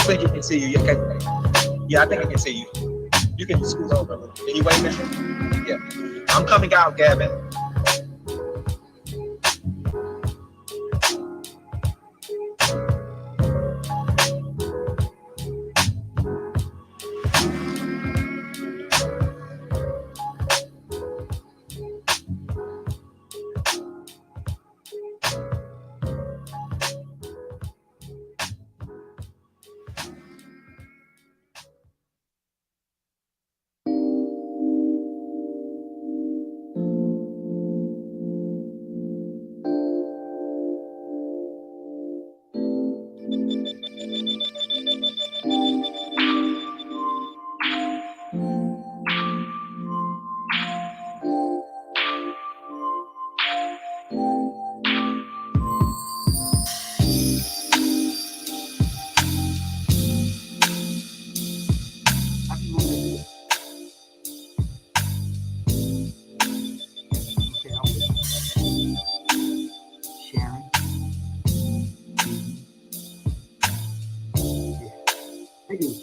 think you can see you. Yeah, I think I can see you. You can scoot over a little. Can you wave me? Yeah. I'm coming out, Gavin.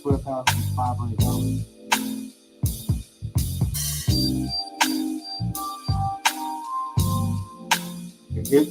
$12,500. Okay.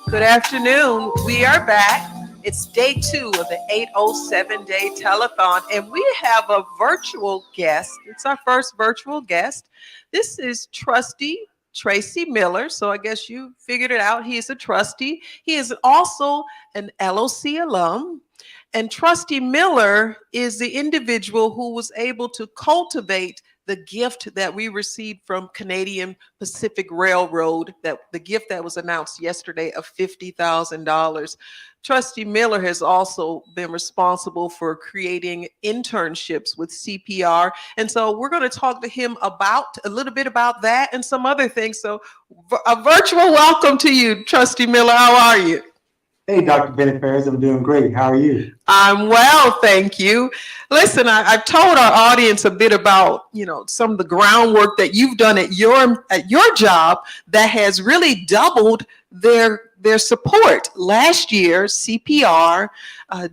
Good afternoon. We are back. It's day 2 of the 807-day telethon, and we have a virtual guest. It's our first virtual guest. This is Trustee Tracy Miller. So I guess you figured it out. He is a trustee. He is also an LOC alum. And Trustee Miller is the individual who was able to cultivate the gift that we received from Canadian Pacific Railroad, that the gift that was announced yesterday of $50,000. Trustee Miller has also been responsible for creating internships with CPR. And so we're going to talk to him about a little bit about that and some other things. So a virtual welcome to you, Trustee Miller. How are you? Hey, Dr. Bennett Ferris, I'm doing great. How are you? I'm well, thank you. Listen, I've told our audience a bit about, some of the groundwork that you've done at your job that has really doubled their support. Last year, CPR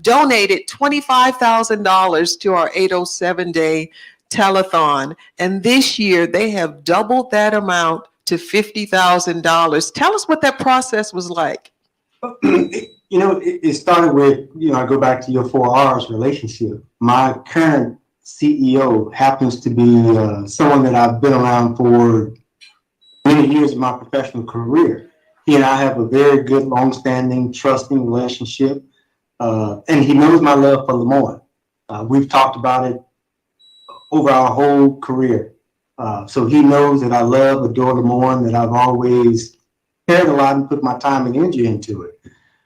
donated $25,000 to our 807-day telethon, and this year they have doubled that amount to $50,000. Tell us what that process was like. It started with, I go back to your 4 R's relationship. My current CEO happens to be someone that I've been around for many years of my professional career. He and I have a very good, long-standing, trusting relationship, and he knows my love for LeMoyne. We've talked about it over our whole career. So he knows that I love, adore LeMoyne, that I've always cared a lot and put my time and energy into it.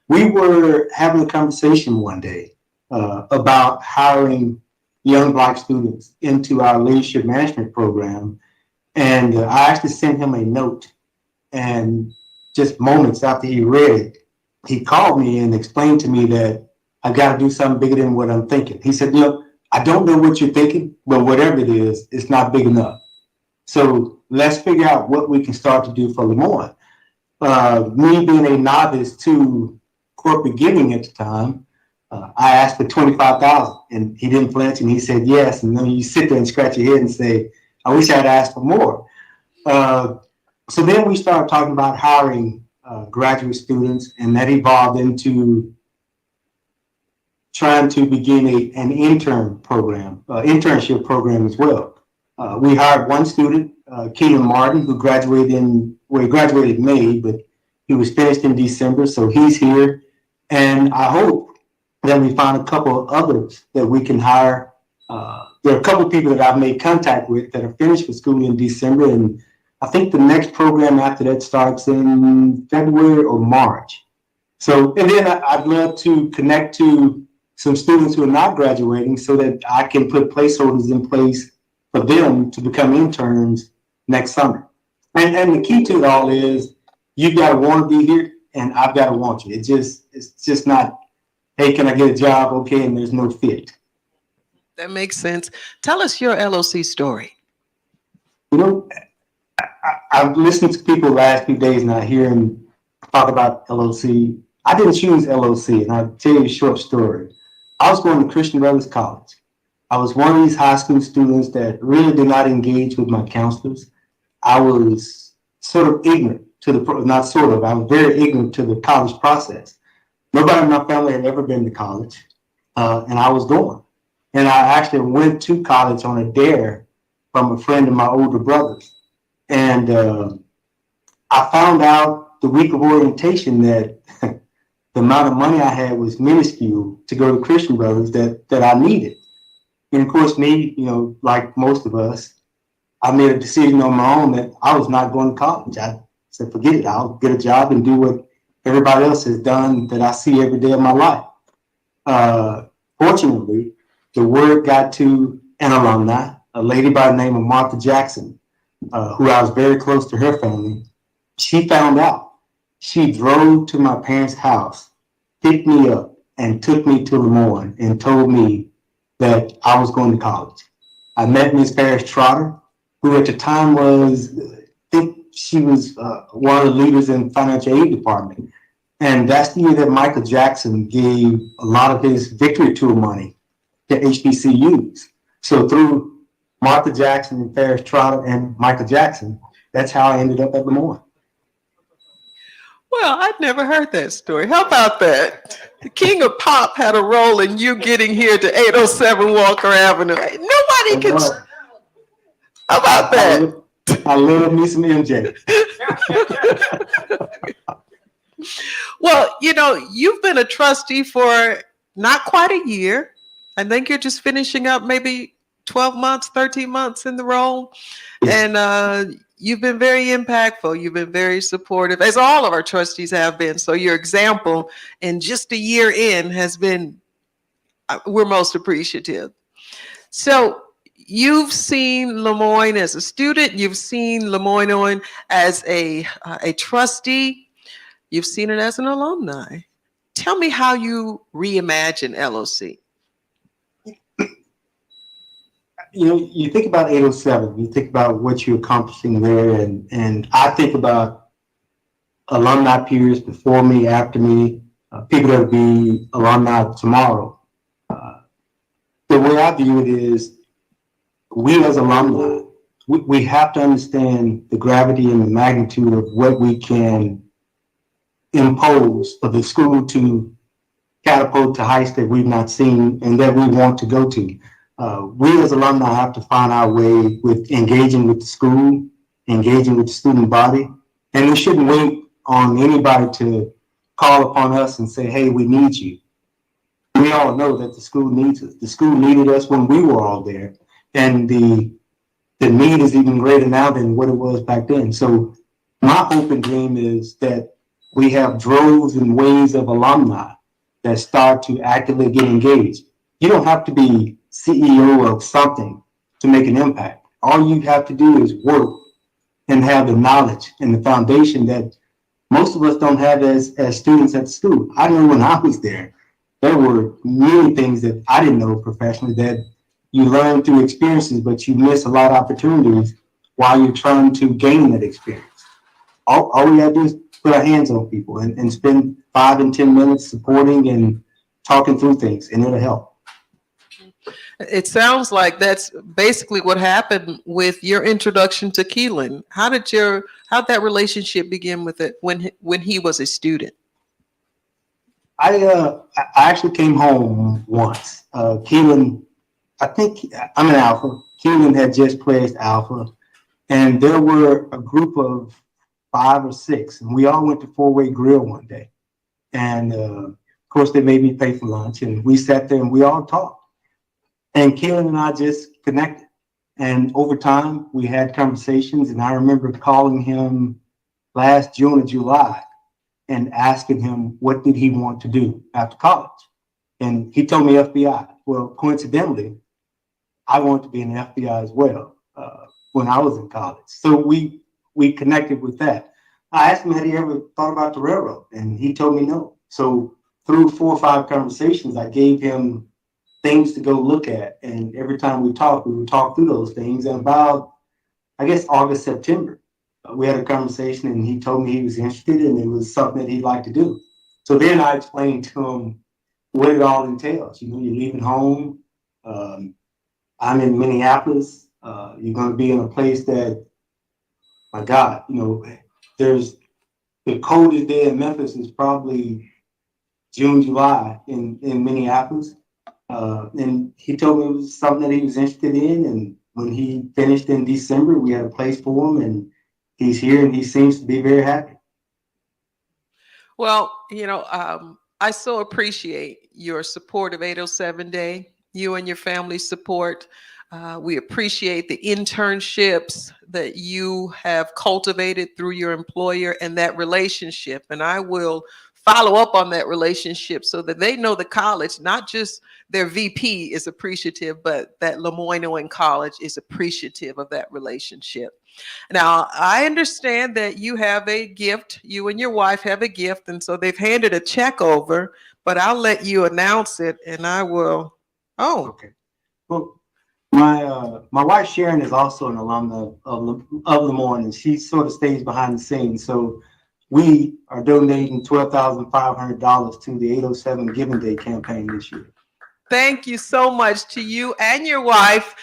We were having a conversation one day about hiring young Black students into our leadership management program. And I actually sent him a note, and just moments after he read it, he called me and explained to me that I got to do something bigger than what I'm thinking. He said, I don't know what you're thinking, but whatever it is, it's not big enough. So let's figure out what we can start to do for LeMoyne. Me being a novice to corporate giving at the time, I asked for 25,000, and he didn't flinch, and he said yes. And then you sit there and scratch your head and say, "I wish I'd asked for more." So then we started talking about hiring graduate students, and that evolved into trying to begin an internship program as well. We hired one student, Keenan Martin, who graduated he graduated in May, but he was finished in December, so he's here. And I hope that we find a couple of others that we can hire. There are a couple of people that I've made contact with that are finished with school in December, and I think the next program after that starts in February or March. So, and then I'd love to connect to some students who are not graduating so that I can put placeholders in place for them to become interns next summer. And the key to it all is you've got to want to be here, and I've got to want you. It's just not, hey, can I get a job? Okay, and there's no fit. That makes sense. Tell us your LOC story. You know, I've listened to people the last few days and I hear them talk about LOC. I didn't choose LOC, and I'll tell you a short story. I was going to Christian Brothers College. I was one of these high school students that really did not engage with my counselors. I was sort of ignorant to I was very ignorant to the college process. Nobody in my family had ever been to college, and I was going. And I actually went to college on a dare from a friend of my older brothers. And I found out the week of orientation that the amount of money I had was minuscule to go to Christian Brothers that I needed. And of course, me, like most of us, I made a decision on my own that I was not going to college. I said, forget it. I'll get a job and do what everybody else has done that I see every day of my life. Fortunately, the word got to an alumni, a lady by the name of Martha Jackson, who I was very close to her family. She found out. She drove to my parents' house, picked me up, and took me to LeMoyne and told me that I was going to college. I met Ms. Parrish Trotter, who at the time was, I think she was one of the leaders in the financial aid department. And that's the year that Michael Jackson gave a lot of his victory tour money to HBCUs. So through Martha Jackson and Parrish Trotter and Michael Jackson, that's how I ended up at LeMoyne. Well, I'd never heard that story. How about that? The king of pop had a role in you getting here to 807 Walker Avenue. Nobody can. How about that? I love me some MJ. Well, you've been a trustee for not quite a year. I think you're just finishing up maybe 12 months, 13 months in the role. And you've been very impactful. You've been very supportive, as all of our trustees have been. So your example in just a year in has been, we're most appreciative. So you've seen LeMoyne as a student. You've seen LeMoyne-Owen as a trustee. You've seen it as an alumni. Tell me how you reimagine LOC. You think about 807, you think about what you're accomplishing there, and I think about alumni peers before me, after me, people that will be alumni tomorrow. The way I view it is, we as alumni, we have to understand the gravity and the magnitude of what we can impose for the school to catapult to heights that we've not seen and that we want to go to. We as alumni have to find our way with engaging with the school, engaging with the student body, and we shouldn't wait on anybody to call upon us and say, hey, we need you. We all know that the school needs us. The school needed us when we were all there, and the need is even greater now than what it was back then. So my hope and dream is that we have droves and waves of alumni that start to actively get engaged. You don't have to be CEO of something to make an impact. All you have to do is work and have the knowledge and the foundation that most of us don't have as students at school. I know when I was there were many things that I didn't know professionally that you learn through experiences, but you miss a lot of opportunities while you're trying to gain that experience. All we have to do is put our hands on people and spend 5 and 10 minutes supporting and talking through things, and it'll help. It sounds like that's basically what happened with your introduction to Keelan. How'd that relationship begin with it when he was a student? I actually came home once. Keelan, I think I'm an alpha. Keelan had just placed alpha, and there were a group of 5 or 6, and we all went to Four-Way Grill one day. And of course, they made me pay for lunch, and we sat there and we all talked. And Keelan and I just connected. And over time, we had conversations, and I remember calling him last June or July and asking him what did he want to do after college. And he told me FBI. Well, coincidentally, I wanted to be in the FBI as well when I was in college. So we connected with that. I asked him, had he ever thought about the railroad? And he told me no. So through 4 or 5 conversations, I gave him things to go look at. And every time we talked, we would talk through those things. And about, I guess, August, September, we had a conversation and he told me he was interested and it was something that he'd like to do. So then I explained to him what it all entails. You know, you're leaving home. I'm in Minneapolis. You're going to be in a place that, my God, you know, there's the coldest day in Memphis is probably June, July in Minneapolis. And he told me it was something that he was interested in. And when he finished in December, we had a place for him and he's here and he seems to be very happy. Well, I so appreciate your support of 807 Day, you and your family's support. We appreciate the internships that you have cultivated through your employer and that relationship. And I will follow up on that relationship so that they know the college, not just their VP is appreciative, but that LeMoyne-Owen College is appreciative of that relationship. Now, I understand that you have a gift, you and your wife have a gift, and so they've handed a check over, but I'll let you announce it and I will. Oh, Okay. Well, my wife Sharon is also an alumna of LeMoyne, and she sort of stays behind the scenes. So we are donating $12,500 to the 807 Giving Day campaign this year. thank you so much to you and your wife.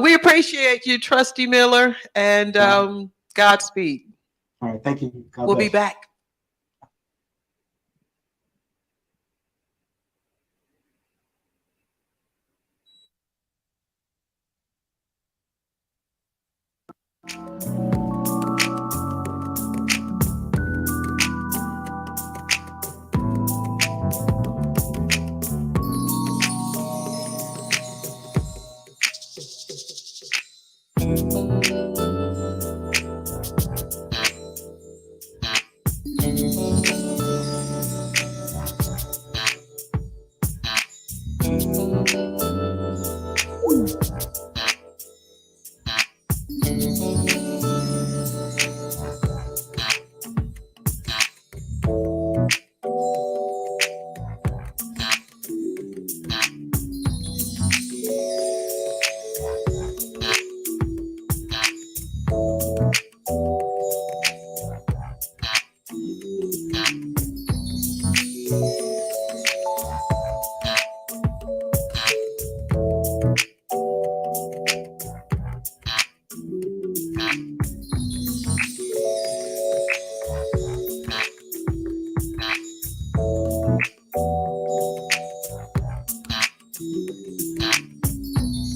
We appreciate you, Trustee Miller, and Godspeed. All right, thank you. God We'll bless be back.